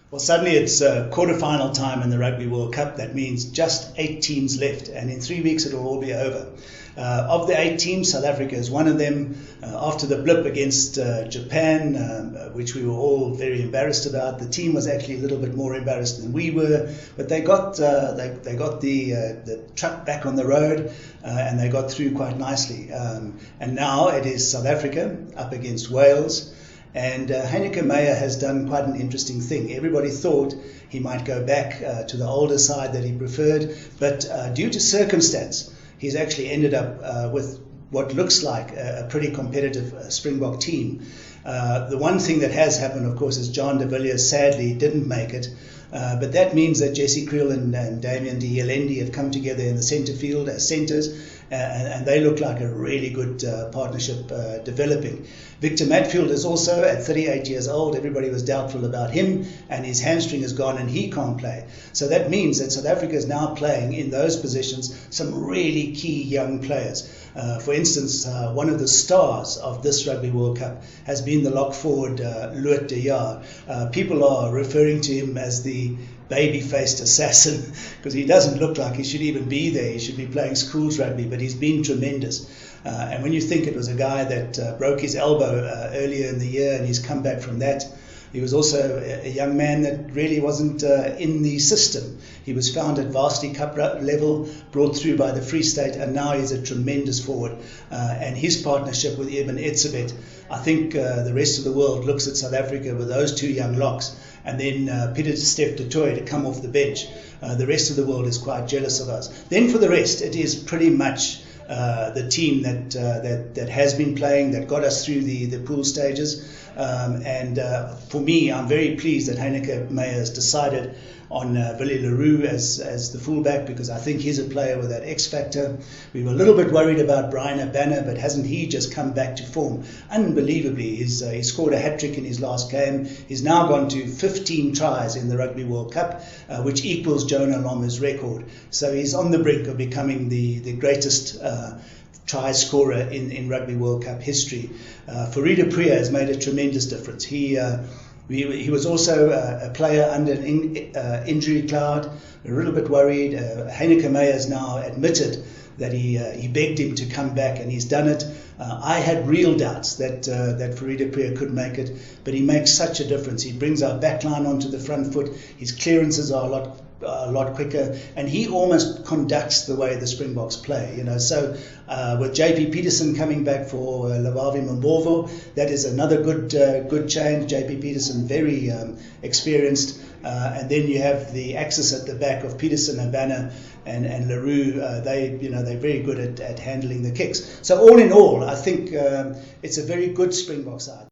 Well, suddenly it's quarter-final time in the Rugby World Cup. That means just 8 teams left, and in 3 weeks it'll all be over. Of the 8 teams, South Africa is one of them. After the blip against Japan, which we were all very embarrassed about, the team was actually a little bit more embarrassed than we were. But they got the truck back on the road, and they got through quite nicely. And now it is South Africa up against Wales. And Heyneke Meyer has done quite an interesting thing. Everybody thought he might go back to the older side that he preferred, but due to circumstance, he's actually ended up with what looks like a pretty competitive Springbok team. The one thing that has happened, of course, is John de Villiers sadly didn't make it. But that means that Jesse Kriel and Damian de Yelendi have come together in the centre field as centres, and they look like a really good partnership developing. Victor Matfield is also at 38 years old. Everybody was doubtful about him, and his hamstring is gone and he can't play. So that means that South Africa is now playing in those positions some really key young players. For instance, one of the stars of this Rugby World Cup has been the lock forward Lood. People are referring to him as the baby-faced assassin because he doesn't look like he should even be there. He should be playing schools rugby, but he's been tremendous. And when you think it was a guy that broke his elbow earlier in the year and he's come back from that, he was also a young man that really wasn't in the system. He was found at Varsity Cup level, brought through by the Free State, and now he's a tremendous forward. And his partnership with Eben Etzebeth, I think the rest of the world looks at South Africa with those 2 young locks, and then Pieter Steph du Toit to come off the bench. The rest of the world is quite jealous of us. Then for the rest, it is pretty much the team that has been playing, that got us through the pool stages. And for me, I'm very pleased that Heyneke Meyer has decided on Willie Leroux as the fullback, because I think he's a player with that X factor. We were a little bit worried about Bryan Habana, but hasn't he just come back to form unbelievably? He scored a hat-trick in his last game. He's now gone to 15 tries in the Rugby World Cup, which equals Jonah Loma's record. So he's on the brink of becoming the greatest try scorer in Rugby World Cup history. Fourie du Preez has made a tremendous difference. He was also a player under an injury cloud. We're a little bit worried. Heyneke Meyer has now admitted that he begged him to come back, and he's done it. I had real doubts that Fourie du Preez could make it, but he makes such a difference. He brings our backline onto the front foot. His clearances are a lot quicker, and he almost conducts the way the Springboks play. So with JP Peterson coming back for Lavavi Mbovo, that is another good change. JP Peterson very experienced, and then you have the axis at the back of Peterson, Habana, and Leroux. They're very good at handling the kicks. So all in all, I think it's a very good Springbok side.